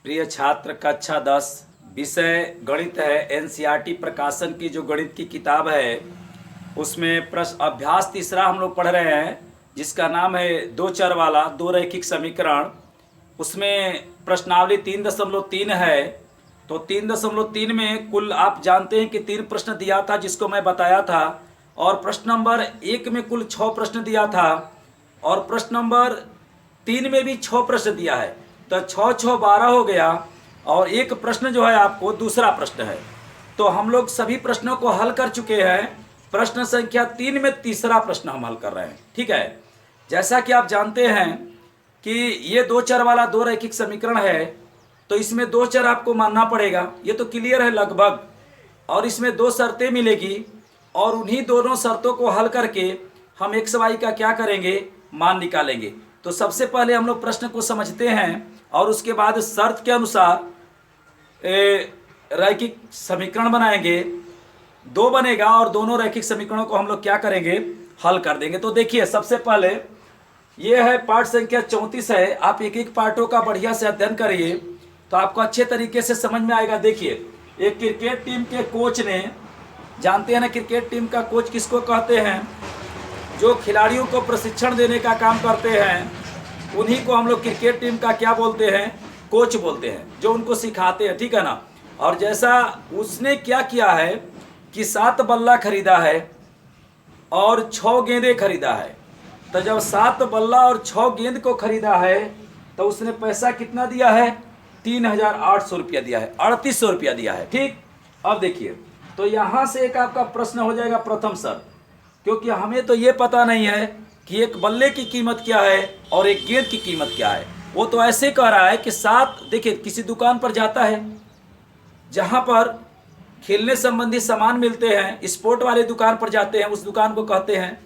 प्रिय छात्र, कक्षा 10 विषय गणित है। एनसीईआरटी प्रकाशन की जो गणित की किताब है उसमें प्रश्न अभ्यास तीसरा हम लोग पढ़ रहे हैं, जिसका नाम है दो चर वाला दो रैखिक समीकरण। उसमें प्रश्नावली 3.3 है। तो 3.3 में कुल आप जानते हैं कि 3 प्रश्न दिया था, जिसको मैं बताया था। और प्रश्न नंबर 1 में कुल 6 प्रश्न दिया था, और प्रश्न नंबर 3 में भी 6 प्रश्न दिया है। तो 6 6 12 हो गया, और एक प्रश्न जो है आपको दूसरा प्रश्न है। तो हम लोग सभी प्रश्नों को हल कर चुके हैं। प्रश्न संख्या 3 में तीसरा प्रश्न हम हल कर रहे हैं। ठीक है, जैसा कि आप जानते हैं कि ये दो चर वाला दो रैखिक समीकरण है, तो इसमें दो चर आपको मानना पड़ेगा, ये तो क्लियर है लगभग। और इसमें दो शर्तें मिलेगी, और उन्हीं दोनों शर्तों को हल करके हम एक्स वाई का क्या करेंगे, मान निकालेंगे। तो सबसे पहले हम लोग प्रश्न को समझते हैं, और उसके बाद शर्त के अनुसार रैखिक समीकरण बनाएंगे। दो बनेगा, और दोनों रैखिक समीकरणों को हम लोग क्या करेंगे, हल कर देंगे। तो देखिए, सबसे पहले ये है पाठ संख्या 34 है। आप एक एक पार्टों का बढ़िया से अध्ययन करिए तो आपको अच्छे तरीके से समझ में आएगा। देखिए, एक क्रिकेट टीम के कोच ने, जानते हैं ना क्रिकेट टीम का कोच किसको कहते हैं, जो खिलाड़ियों को प्रशिक्षण देने का काम करते हैं, उन्हीं को हम लोग क्रिकेट टीम का क्या बोलते हैं, कोच बोलते हैं, जो उनको सिखाते हैं। ठीक है ना। और जैसा उसने क्या किया है कि 7 बल्ला खरीदा है और 6 गेंदें खरीदा है। तो जब 7 बल्ला और 6 गेंद को खरीदा है तो उसने पैसा कितना दिया है, 3,800 रुपया दिया है, 3,800 रुपया दिया है। ठीक, अब देखिए, तो यहाँ से एक आपका प्रश्न हो जाएगा प्रथम शर्त, क्योंकि हमें तो ये पता नहीं है कि एक बल्ले की कीमत क्या है और एक गेंद की कीमत क्या है। वो तो ऐसे कह रहा है कि 7, देखिए किसी दुकान पर जाता है जहाँ पर खेलने संबंधी सामान मिलते हैं, स्पोर्ट वाले दुकान पर जाते हैं, उस दुकान को कहते हैं।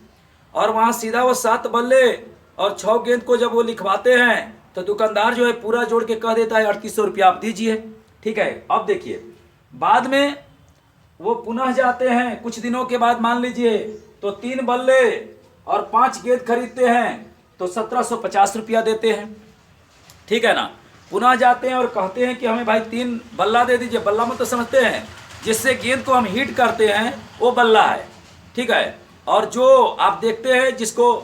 और वहाँ सीधा वो 7 बल्ले और 6 गेंद को जब वो लिखवाते हैं तो दुकानदार जो है पूरा जोड़ के कह देता है 3,800 रुपया आप दीजिए। ठीक है, अब देखिए, बाद में वो पुनः जाते हैं कुछ दिनों के बाद, मान लीजिए तो 3 बल्ले और 5 गेंद खरीदते हैं तो 1,750 रुपया देते हैं। ठीक है ना। पुनः जाते हैं और कहते हैं कि हमें भाई 3 बल्ला दे दीजिए। बल्ला मतलब समझते हैं, जिससे गेंद को हम हिट करते हैं वो बल्ला है। ठीक है। और जो आप देखते हैं जिसको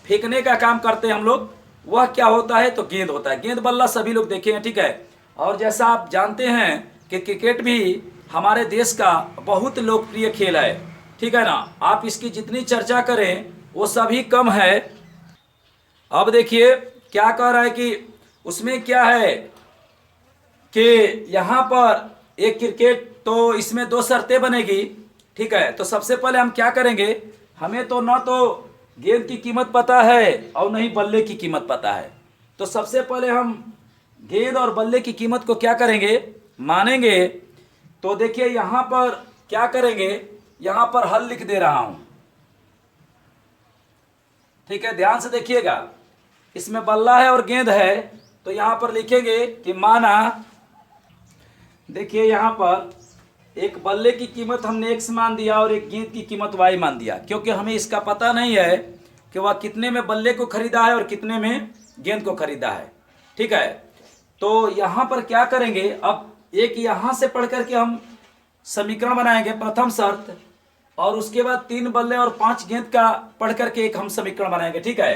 फेंकने का काम करते हैं हम लोग, वह क्या होता है, तो गेंद होता है। गेंद बल्ला सभी लोग देखे हैं। ठीक है। और जैसा आप जानते हैं कि क्रिकेट भी हमारे देश का बहुत लोकप्रिय खेल है। ठीक है ना। आप इसकी जितनी चर्चा करें वो सभी कम है। अब देखिए क्या कह रहा है कि उसमें क्या है कि यहाँ पर एक क्रिकेट, तो इसमें 2 शर्तें बनेगी। ठीक है। तो सबसे पहले हम क्या करेंगे, हमें तो ना तो गेंद की कीमत पता है और नहीं बल्ले की कीमत पता है। तो सबसे पहले हम गेंद और बल्ले की कीमत को क्या करेंगे, मानेंगे। तो देखिए यहाँ पर क्या करेंगे, यहाँ पर हल लिख दे रहा हूँ। ठीक है, ध्यान से देखिएगा। इसमें बल्ला है और गेंद है, तो यहाँ पर लिखेंगे कि माना, देखिए यहाँ पर एक बल्ले की कीमत हमने x मान दिया और एक गेंद की कीमत y मान दिया, क्योंकि हमें इसका पता नहीं है कि वह कितने में बल्ले को खरीदा है और कितने में गेंद को खरीदा है। ठीक है। तो यहाँ पर क्या करेंगे, अब एक यहाँ से पढ़ करके हम समीकरण बनाएंगे, प्रथम शर्त, और उसके बाद 3 बल्ले और 5 गेंद का पढ़ करके एक हम समीकरण बनाएंगे। ठीक है।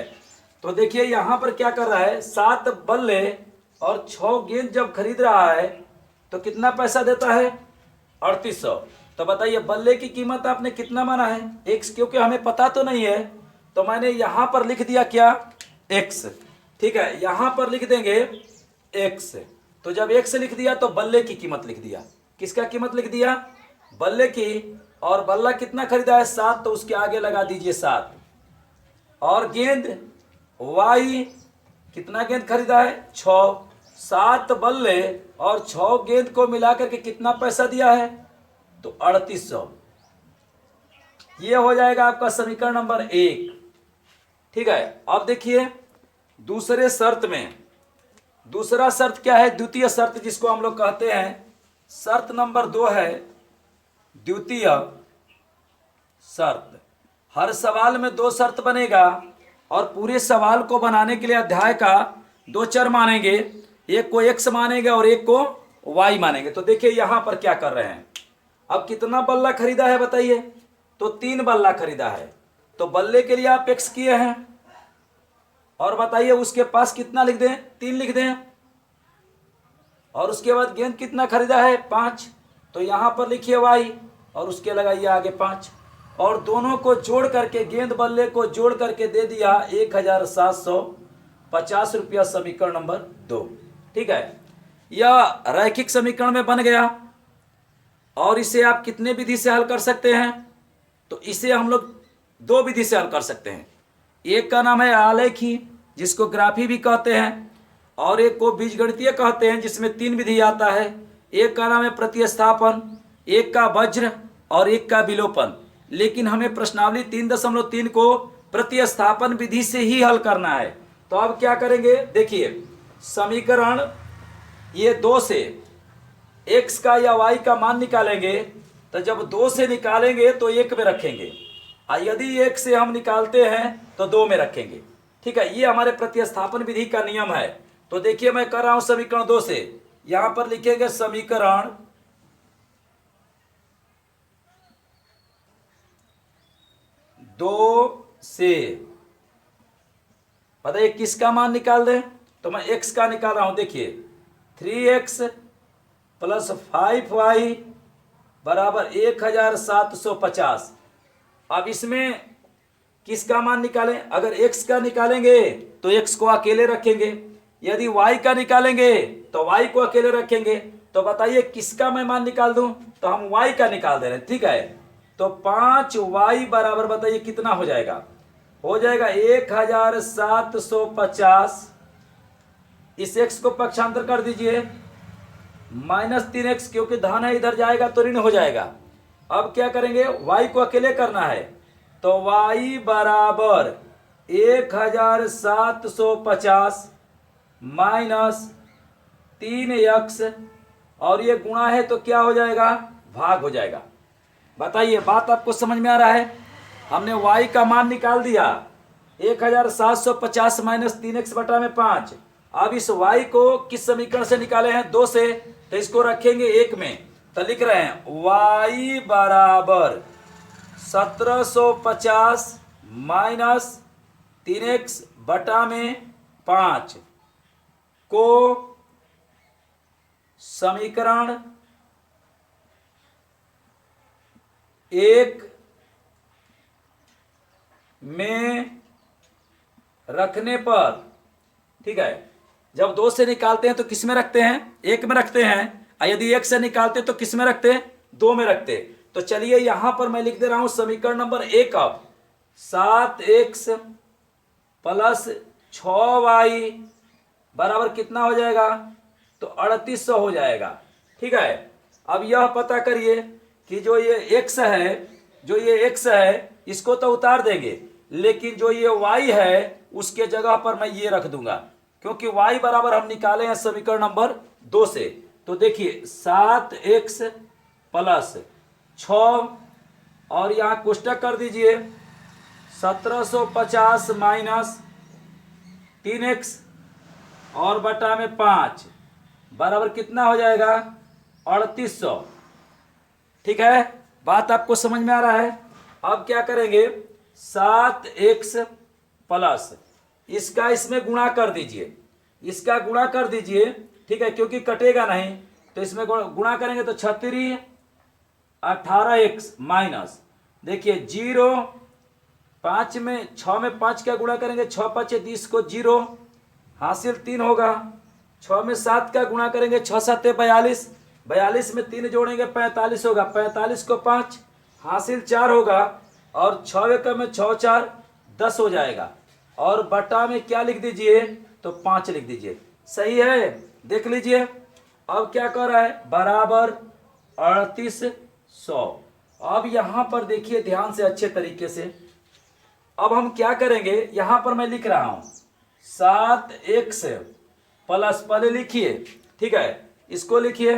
तो देखिए यहाँ पर क्या कर रहा है, 7 बल्ले और 6 गेंद जब खरीद रहा है तो कितना पैसा देता है, 3,800। तो बताइए बल्ले की कीमत आपने कितना माना है, x, क्योंकि हमें पता तो नहीं है तो मैंने यहाँ पर लिख दिया क्या, x। ठीक है, यहाँ पर लिख देंगे x। तो जब x लिख दिया तो बल्ले की कीमत लिख दिया। किसका कीमत लिख दिया, बल्ले की। और बल्ला कितना खरीदा है, 7, तो उसके आगे लगा दीजिए 7। और गेंद y, कितना गेंद खरीदा है, 6। 7 बल्ले और 6 गेंद को मिलाकर के कितना पैसा दिया है, तो 3,800। ये हो जाएगा आपका समीकरण नंबर 1। ठीक है। अब देखिए दूसरे शर्त में, दूसरा शर्त क्या है, द्वितीय शर्त जिसको हम लोग कहते हैं, शर्त नंबर 2 है द्वितीय शर्त। हर सवाल में 2 शर्त बनेगा, और पूरे सवाल को बनाने के लिए अध्याय का 2 चर मानेंगे। एक को x मानेंगे और एक को y मानेंगे। तो देखिए यहां पर क्या कर रहे हैं, अब कितना बल्ला खरीदा है बताइए, तो 3 बल्ला खरीदा है, तो बल्ले के लिए आप x किए हैं, और बताइए उसके पास कितना लिख दें, 3 लिख दें, और उसके बाद गेंद कितना खरीदा है, 5, तो यहां पर लिखिए y और उसके लगाइए आगे 5, और दोनों को जोड़ करके, गेंद बल्ले को जोड़ करके दे दिया 1750 रुपया, समीकरण नंबर 2। ठीक है, यह रैखिक समीकरण में बन गया। और इसे आप कितने विधि से हल कर सकते हैं, तो इसे हम लोग 2 विधि से हल कर सकते हैं। एक का नाम है आलेखी, जिसको ग्राफी भी कहते हैं, और एक को बीजगणितीय कहते हैं, जिसमें 3 विधि आता है। एक का नाम है प्रतिस्थापन, एक का वज्र और एक का विलोपन। लेकिन हमें प्रश्नावली 3.3 को प्रतिस्थापन विधि से ही हल करना है। तो अब क्या करेंगे, देखिए समीकरण ये 2 से x का या y का मान निकालेंगे, तो जब 2 से निकालेंगे तो 1 में रखेंगे, और यदि 1 से हम निकालते हैं तो 2 में रखेंगे। ठीक है, ये हमारे प्रतिस्थापन विधि का नियम है। तो देखिए मैं कर रहा हूं समीकरण 2 से, यहां पर लिखेंगे समीकरण 2 से, बताइए किसका मान निकाल दें, तो मैं x का निकाल रहा हूं। देखिए 3x प्लस 5y बराबर 1750। अब इसमें किसका मान निकालें, अगर x का निकालेंगे तो x को अकेले रखेंगे, यदि y का निकालेंगे तो y को अकेले रखेंगे। तो बताइए किसका मैं मान निकाल दूं, तो हम y का निकाल दे रहे हैं। ठीक है, तो 5y बराबर बताइए कितना हो जाएगा, हो जाएगा 1750। इस x को पक्षांतर कर दीजिए, -3x, क्योंकि धन है इधर जाएगा तो ऋण हो जाएगा। अब क्या करेंगे, y को अकेले करना है, तो y बराबर 1750 माइनस 3x, और ये गुणा है तो क्या हो जाएगा, भाग हो जाएगा। बताइए बात आपको समझ में आ रहा है। हमने y का मान निकाल दिया 1750 माइनस 3x बटा में 5। अब इस y को किस समीकरण से निकाले हैं, 2 से, तो इसको रखेंगे 1 में, तो लिख रहे हैं y बराबर 1750 माइनस 3x बटा में 5 को समीकरण 1 में रखने पर, ठीक है, जब 2 से निकालते हैं तो किस में रखते हैं, 1 में रखते हैं, और यदि 1 से निकालते तो किस में रखते हैं, 2 में रखते। तो चलिए यहां पर मैं लिख दे रहा हूं समीकरण नंबर 1। अब 7x प्लस 6y बराबर कितना हो जाएगा, तो 3800 हो जाएगा। ठीक है, अब यह पता करिए कि जो ये x है, इसको तो उतार देंगे, लेकिन जो ये y है उसके जगह पर मैं ये रख दूंगा, क्योंकि y बराबर हम निकाले हैं समीकरण नंबर 2 से। तो देखिए 7x प्लस 6, और यहाँ कोष्टक कर दीजिए 1750 माइनस 3x और बटा में 5 बराबर कितना हो जाएगा, 3800। ठीक है, बात आपको समझ में आ रहा है। अब क्या करेंगे, 7x प्लस इसका इसमें गुणा कर दीजिए, इसका गुणा कर दीजिए। ठीक है, क्योंकि कटेगा नहीं, तो इसमें गुणा करेंगे तो 36 18x माइनस, देखिए 0 5 में 6 में 5 का गुणा करेंगे, 6 5 20 को 0 हासिल 3 होगा। 6 में 7 का गुणा करेंगे, 6 7 42, 42 में 3 जोड़ेंगे 45 होगा, 45 को 5 हासिल 4 होगा, और 6 एकम में 6 4 10 हो जाएगा, और बटा में क्या लिख दीजिए, तो 5 लिख दीजिए। सही है, देख लीजिए। अब क्या कर रहा है, बराबर 3800। अब यहां पर देखिए ध्यान से अच्छे तरीके से, अब हम क्या करेंगे, यहां पर मैं लिख रहा हूं 7x प्लस, पहले लिखिए, ठीक है, इसको लिखिए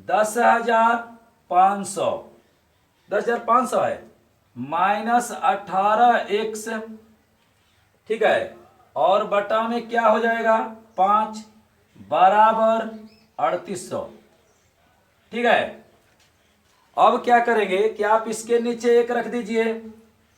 10,500, 10,500 है, माइनस 18x, ठीक है, और बटा में क्या हो जाएगा 5 बराबर 3800। ठीक है, अब क्या करेंगे कि आप इसके नीचे 1 रख दीजिए,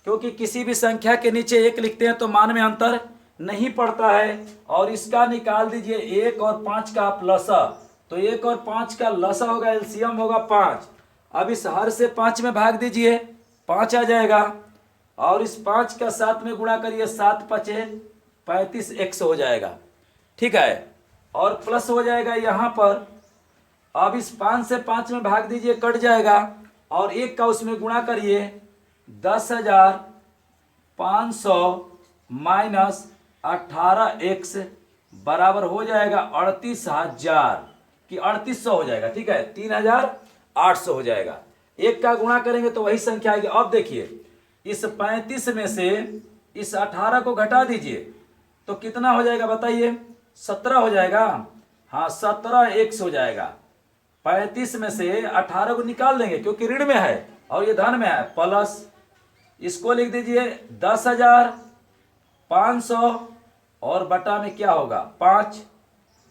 क्योंकि किसी भी संख्या के नीचे 1 लिखते हैं तो मान में अंतर नहीं पड़ता है। और इसका निकाल दीजिए 1 और 5 का आप लसा, तो 1 और 5 का लसा होगा, एलसीएम होगा 5। अब इस हर से 5 में भाग दीजिए, 5 आ जाएगा, और इस 5 का 7 में गुणा करिए, 7 पचे 35 100 हो जाएगा। ठीक है, और प्लस हो जाएगा यहाँ पर। अब इस 5 से 5 में भाग दीजिए, कट जाएगा, और 1 का उसमें गुणा करिए, 10,500 माइनस 18x बराबर हो जाएगा 38,000 कि 3800 हो जाएगा। ठीक है, 3,800 हो जाएगा। 1 का गुणा करेंगे तो वही संख्या आएगी। अब देखिए, इस 35 में से इस 18 को घटा दीजिए तो कितना हो जाएगा बताइए? 17 हो जाएगा। हाँ, 17x हो जाएगा। 35 में से 18 को निकाल देंगे क्योंकि ऋण में है और ये धन में है, प्लस इसको लिख दीजिए 10,500 और बटा में क्या होगा 5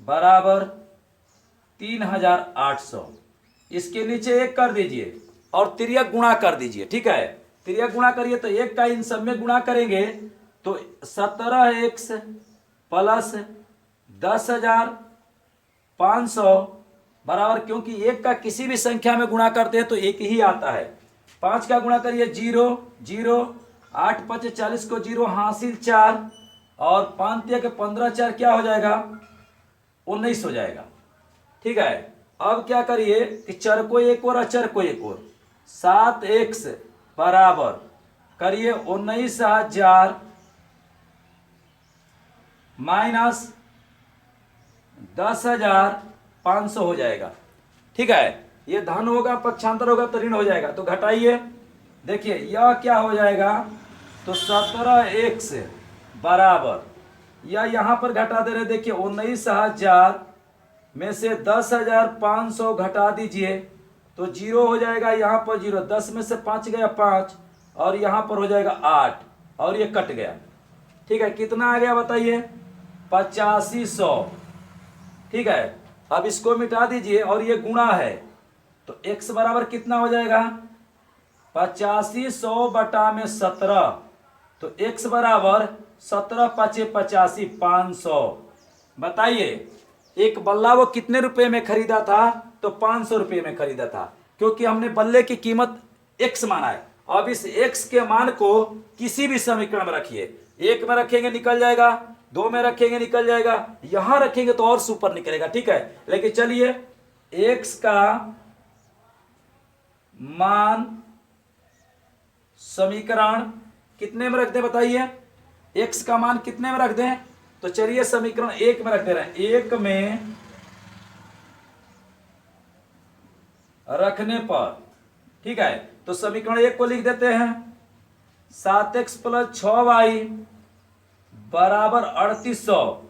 बराबर 3,800। इसके नीचे 1 कर दीजिए और तिर्यक गुणा कर दीजिए। ठीक है, तिर्यक गुणा करिए तो 1 का इन सब में गुणा करेंगे तो 17x प्लस 10,500 बराबर, क्योंकि 1 का किसी भी संख्या में गुणा करते हैं तो 1 ही आता है। 5 का गुणा करिए 0 0, 8 5 40 को 0 हासिल 4 और 5 के 15 4 क्या हो जाएगा 19 हो जाएगा। ठीक है, अब क्या करिए कि चर को एक और अचर को एक और, 7x बराबर करिए 19,000 माइनस 10,500 हो जाएगा। ठीक है, ये धन होगा, पक्षांतर होगा तो ऋण हो जाएगा, तो घटाइए। देखिए यह क्या हो जाएगा तो 17x बराबर, या यहाँ पर घटा दे रहे, देखिए 19,000 में से 10,500 घटा दीजिए तो 0 हो जाएगा, यहाँ पर 0, 10 में से 5 गया 5 और यहाँ पर हो जाएगा 8 और ये कट गया। ठीक है, कितना आ गया बताइए 8500। ठीक है, अब इसको मिटा दीजिए और ये गुणा है तो x बराबर कितना हो जाएगा 8500 बटा में 17, तो x बराबर 17 5 85 500। बताइए एक बल्ला वो कितने रुपए में खरीदा था? तो 500 रुपये में खरीदा था, क्योंकि हमने बल्ले की कीमत x माना है। अब इस x के मान को किसी भी समीकरण में रखिए, 1 में रखेंगे निकल जाएगा, 2 में रखेंगे निकल जाएगा, यहां रखेंगे तो और सुपर निकलेगा। ठीक है, लेकिन चलिए x का मान समीकरण कितने में रख दें बताइए? x का मान कितने में रख दें? तो चलिए समीकरण 1 में रख दे रहे हैं। 1 में रखने पर, ठीक है, तो समीकरण 1 को लिख देते हैं 7x प्लस 6y बराबर 3800।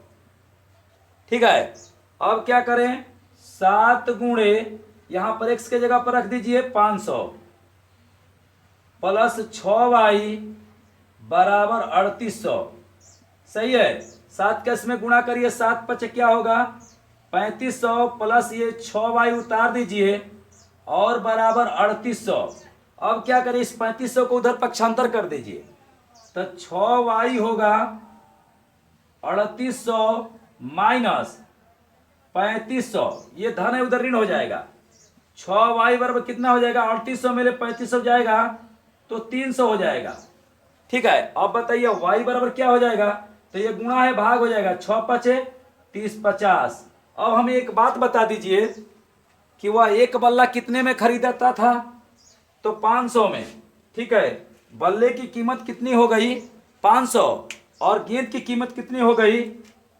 ठीक है, अब क्या करें 7 गुणे, यहां पर x के जगह पर रख दीजिए 500 प्लस 6y बराबर 3800। सही है, 7 के इसमें गुणा करिए, 7 5 क्या होगा 3500 प्लस ये 6y उतार दीजिए और बराबर 3800। अब क्या करें इस 3500 को उधर पक्षांतर कर दीजिए तो 6y होगा 3800 माइनस 3500, ये धन है उधर ऋण हो जाएगा। 6y बराबर कितना हो जाएगा 3800 में 3500 जाएगा तो 300 हो जाएगा। ठीक है, अब बताइए y बराबर क्या हो जाएगा? तो ये गुणा है भाग हो जाएगा, 6 5 30 50। अब हमें एक बात बता दीजिए कि वह एक बल्ला कितने में खरीदता था? तो 500 में। ठीक है, बल्ले की कीमत कितनी हो गई 500 और गेंद की कीमत कितनी हो गई?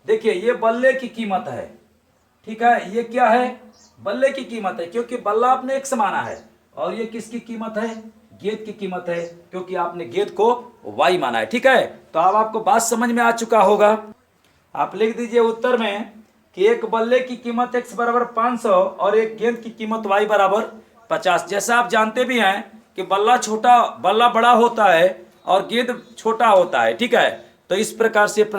देखिए ये बल्ले की कीमत है। ठीक है, ये क्या है बल्ले की कीमत है, क्योंकि बल्ला आपने x माना है, और ये किसकी कीमत है? गेंद की कीमत है, क्योंकि आपने गेंद को y माना है। ठीक है, तो अब आपको बात समझ में आ चुका होगा। आप लिख दीजिए उत्तर में कि एक बल्ले की कीमत x बराबर 500 और एक गेंद की कीमत y बराबर 50। जैसा आप जानते भी हैं कि बल्ला बड़ा होता है और गेंद छोटा होता है। ठीक है, तो इस प्रकार से प्रश्न